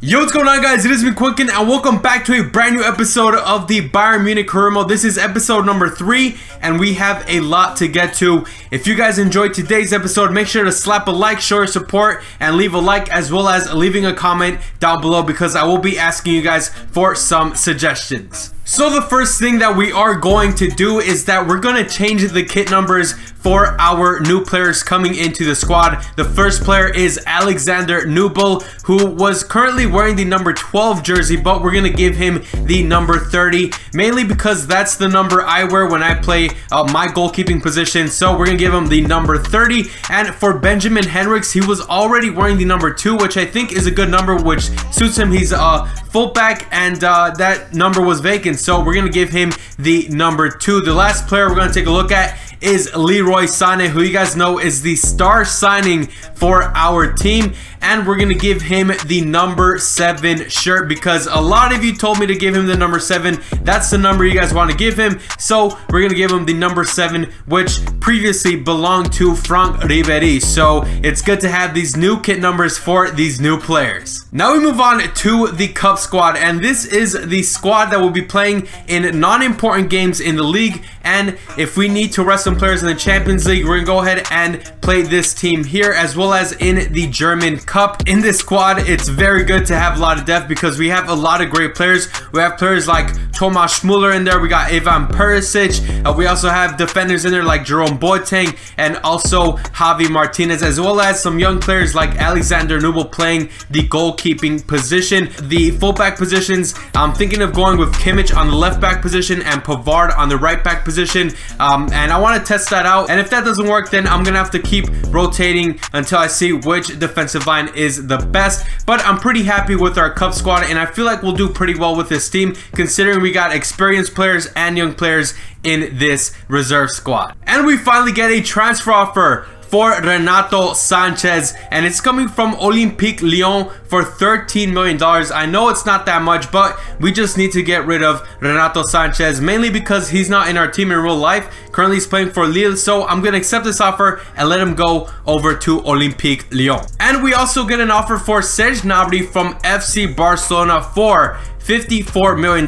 Yo, what's going on, guys? It is me, Quicken, and welcome back to a brand new episode of the Bayern Munich Roma. This is episode number 3, and we have a lot to get to. If you guys enjoyed today's episode, make sure to slap a like, show your support, and leave a like, as well as leaving a comment down below, because I will be asking you guys for some suggestions. So the first thing that we are going to do is that we're going to change the kit numbers for our new players coming into the squad. The first player is Alexander Nubel, who was currently wearing the number 12 jersey, but we're going to give him the number 30, mainly because that's the number I wear when I play my goalkeeping position. So we're going to give him the number 30. And for Benjamin Henrichs, he was already wearing the number 2, which I think is a good number, which suits him. He's a fullback, and that number was vacant, so we're going to give him the number 2. The last player we're going to take a look at is Leroy Sané, who you guys know is the star signing for our team, and we're gonna give him the number 7 shirt because a lot of you told me to give him the number 7. That's the number you guys want to give him, so we're gonna give him the number 7, which previously belonged to Franck Ribéry. So it's good to have these new kit numbers for these new players. Now we move on to the cup squad, and this is the squad that will be playing in non-important games in the league, and if we need to rest some players in the Champions League, we're gonna go ahead and play this team here, as well as in the German Cup. In this squad, it's very good to have a lot of depth because we have a lot of great players. We have players like Thomas Müller in there, we got Ivan Perisic, we also have defenders in there like Jerome Boateng and also Javi Martinez, as well as some young players like Alexander Nubel playing the goalkeeping position. The fullback positions, I'm thinking of going with Kimmich on the left back position and Pavard on the right back position, and I want to test that out, and if that doesn't work, then I'm gonna have to keep rotating until I see which defensive line is the best. But I'm pretty happy with our cup squad, and I feel like we'll do pretty well with this team considering we got experienced players and young players in this reserve squad. And we finally get a transfer offer for Renato Sanchez, and it's coming from Olympique Lyon for $13 million. I know it's not that much, but we just need to get rid of Renato Sanchez, mainly because he's not in our team in real life. Currently he's playing for Lille, so I'm gonna accept this offer and let him go over to Olympique Lyon. And we also get an offer for Serge Gnabry from FC Barcelona for $54 million.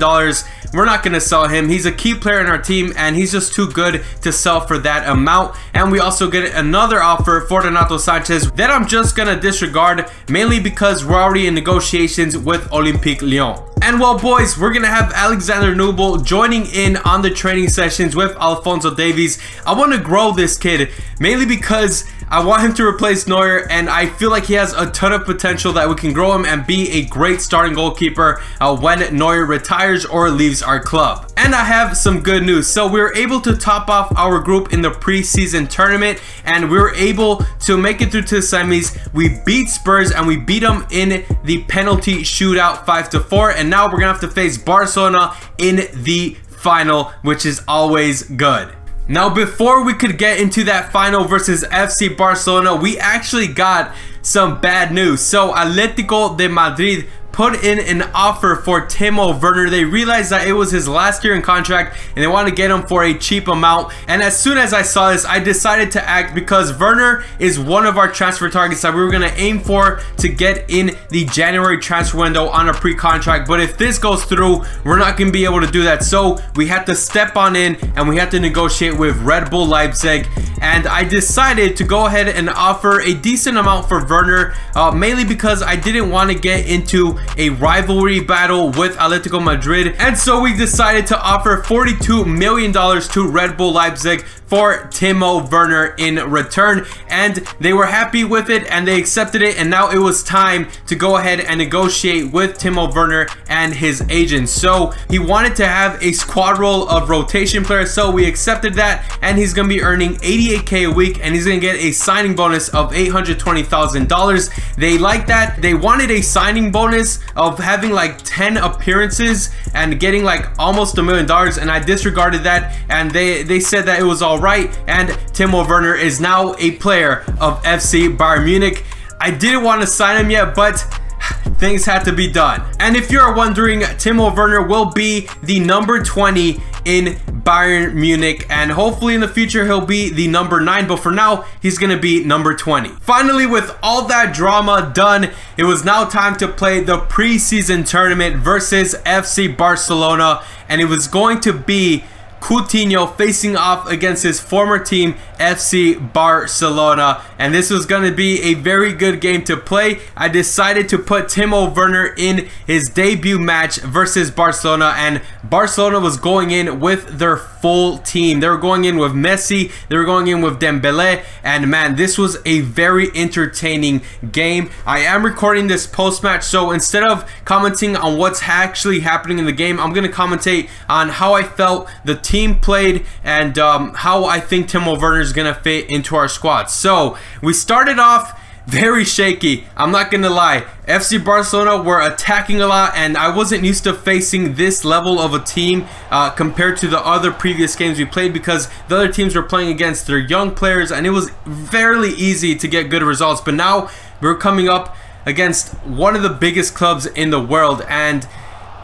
We're not going to sell him. He's a key player in our team, and he's just too good to sell for that amount. And we also get another offer for Renato Sanchez that I'm just going to disregard, mainly because we're already in negotiations with Olympique Lyon. And well, boys, we're going to have Alexander Nubel joining in on the training sessions with Alphonso Davies. I want to grow this kid, mainly because I want him to replace Neuer, and I feel like he has a ton of potential that we can grow him and be a great starting goalkeeper when Neuer retires or leaves our club. And I have some good news. So we were able to top off our group in the preseason tournament, and we were able to make it through to the semis. We beat Spurs, and we beat them in the penalty shootout 5-4, and now we're gonna have to face Barcelona in the final, which is always good. Now, before we could get into that final versus FC Barcelona, we actually got some bad news. So Atletico de Madrid put in an offer for Timo Werner. They realized that it was his last year in contract and they want to get him for a cheap amount. And as soon as I saw this, I decided to act because Werner is one of our transfer targets that we were going to aim for to get in the January transfer window on a pre-contract. But if this goes through, we're not going to be able to do that. So we had to step on in and we had to negotiate with Red Bull Leipzig. And I decided to go ahead and offer a decent amount for Werner, mainly because I didn't want to get into a rivalry battle with Atletico Madrid, and so we decided to offer $42 million to Red Bull Leipzig for Timo Werner in return, and they were happy with it and they accepted it, and now it was time to go ahead and negotiate with Timo Werner and his agent. So he wanted to have a squad role of rotation players, so we accepted that, and he's gonna be earning $88K a week, and he's gonna get a signing bonus of $820,000. They like that. They wanted a signing bonus of having like 10 appearances and getting like almost $1 million, and I disregarded that, and they said that it was all right, and Timo Werner is now a player of FC Bayern Munich. I didn't want to sign him yet, but things had to be done. And if you're wondering, Timo Werner will be the number 20 in Bayern Munich, and hopefully in the future he'll be the number 9, but for now he's gonna be number 20. Finally, with all that drama done, it was now time to play the preseason tournament versus FC Barcelona, and it was going to be Coutinho facing off against his former team FC Barcelona, and this was going to be a very good game to play. I decided to put Timo Werner in his debut match versus Barcelona, and Barcelona was going in with their full team. They were going in with Messi, they were going in with Dembele, and man, this was a very entertaining game. I am recording this post-match, so instead of commenting on what's actually happening in the game, I'm going to commentate on how I felt the team played and how I think Timo Werner is gonna fit into our squad. So we started off very shaky, I'm not gonna lie. FC Barcelona were attacking a lot, and I wasn't used to facing this level of a team compared to the other previous games we played, because the other teams were playing against their young players and it was fairly easy to get good results. But now we're coming up against one of the biggest clubs in the world, and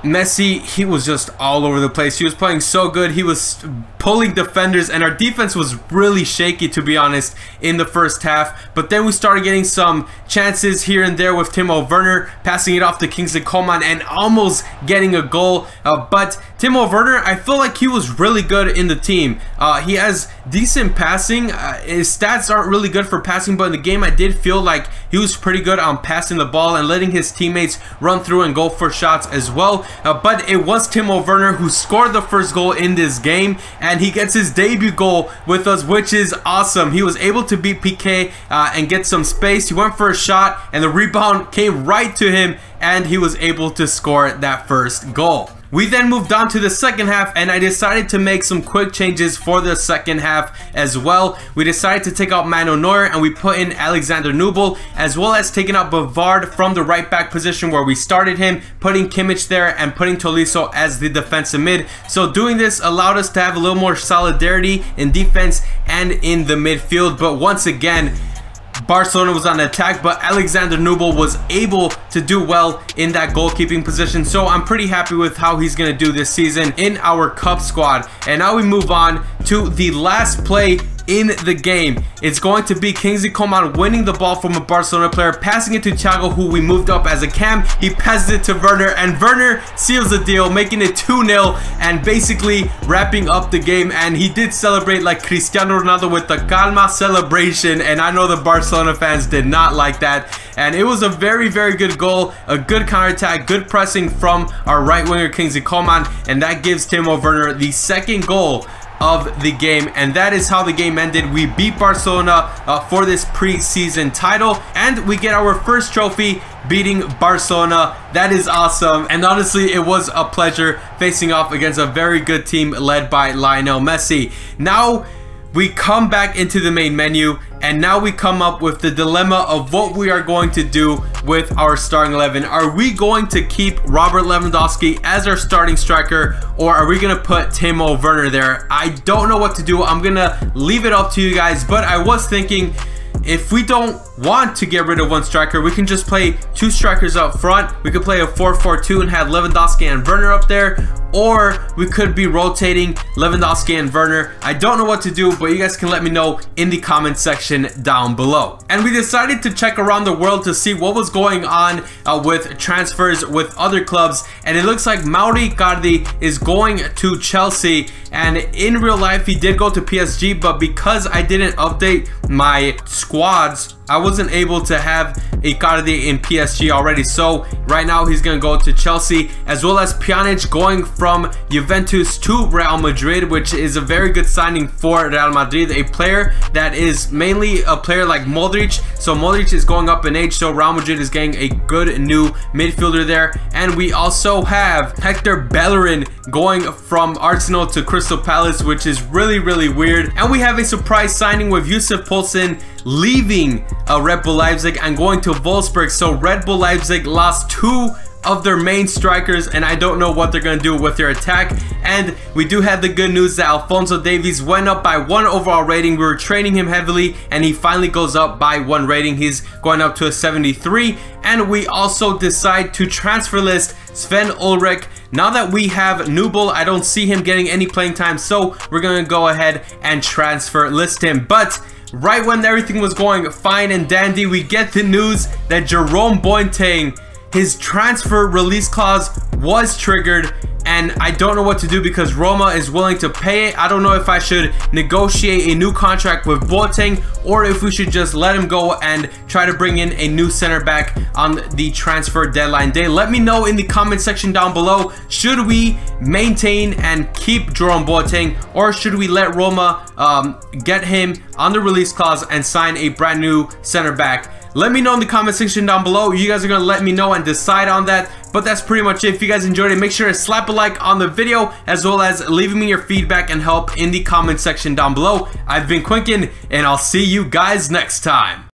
Messi, he was just all over the place. He was playing so good. He was pulling defenders, and our defense was really shaky, to be honest, in the first half. But then we started getting some chances here and there with Timo Werner passing it off to Kingsley Coman and almost getting a goal. But Timo Werner, I feel like he was really good in the team. He has decent passing. His stats aren't really good for passing, but in the game I did feel like he was pretty good on passing the ball and letting his teammates run through and go for shots as well. But it was Timo Werner who scored the first goal in this game, and he gets his debut goal with us, which is awesome. He was able to beat Piqué and get some space. He went for a shot and the rebound came right to him, and he was able to score that first goal. We then moved on to the second half, and I decided to make some quick changes for the second half as well. We decided to take out Manuel Neuer and we put in Alexander Nubel, as well as taking out Bavard from the right back position where we started him, putting Kimmich there and putting Tolisso as the defensive mid. So doing this allowed us to have a little more solidarity in defense and in the midfield. But once again, Barcelona was on attack, but Alexander Nubel was able to do well in that goalkeeping position. So I'm pretty happy with how he's going to do this season in our cup squad. And now we move on to the last play in the game. It's going to be Kingsley Coman winning the ball from a Barcelona player, passing it to Thiago, who we moved up as a cam. He passes it to Werner, and Werner seals the deal, making it 2-0 and basically wrapping up the game. And he did celebrate like Cristiano Ronaldo with the calma celebration, and I know the Barcelona fans did not like that. And it was a very, very good goal, a good counterattack, good pressing from our right winger Kingsley Coman, and that gives Timo Werner the second goal of the game. And that is how the game ended. We beat Barcelona for this preseason title, and we get our first trophy beating Barcelona. That is awesome, and honestly it was a pleasure facing off against a very good team led by Lionel Messi. Now we come back into the main menu, and now we come up with the dilemma of what we are going to do with our starting 11. Are we going to keep Robert Lewandowski as our starting striker, or are we going to put Timo Werner there? I don't know what to do. I'm going to leave it up to you guys, but I was thinking, if we don't want to get rid of one striker, we can just play two strikers up front. We could play a 4-4-2 and have Lewandowski and Werner up there, or we could be rotating Lewandowski and Werner. I don't know what to do, but you guys can let me know in the comment section down below. And we decided to check around the world to see what was going on with transfers with other clubs, and it looks like Mauro Icardi is going to Chelsea. And in real life he did go to PSG, but because I didn't update my squads, I wasn't able to have Icardi in PSG already. So right now he's going to go to Chelsea, as well as Pjanic going from Juventus to Real Madrid, which is a very good signing for Real Madrid, a player that is mainly a player like Modric. So Modric is going up in age, so Real Madrid is getting a good new midfielder there. And we also have Hector Bellerin going from Arsenal to Crystal Palace, which is really, really weird. And we have a surprise signing with Yusuf Poulsen leaving Red Bull Leipzig and going to Wolfsburg. So Red Bull Leipzig lost two of their main strikers, and I don't know what they're going to do with their attack. And we do have the good news that Alphonso Davies went up by 1 overall rating. We were training him heavily, and he finally goes up by 1 rating. He's going up to a 73. And we also decide to transfer list Sven Ulrich now that we have Nubel, I don't see him getting any playing time, so we're gonna go ahead and transfer list him. But right when everything was going fine and dandy, we get the news that Jerome Boateng, his transfer release clause was triggered, and I don't know what to do because Roma is willing to pay it. I don't know if I should negotiate a new contract with Boateng or if we should just let him go and try to bring in a new center back on the transfer deadline day. Let me know in the comment section down below. Should we maintain and keep Jerome Boateng, or should we let Roma get him on the release clause and sign a brand new center back? Let me know in the comment section down below. You guys are going to let me know and decide on that. But that's pretty much it. If you guys enjoyed it, make sure to slap a like on the video, as well as leaving me your feedback and help in the comment section down below. I've been Quinkin, and I'll see you guys next time.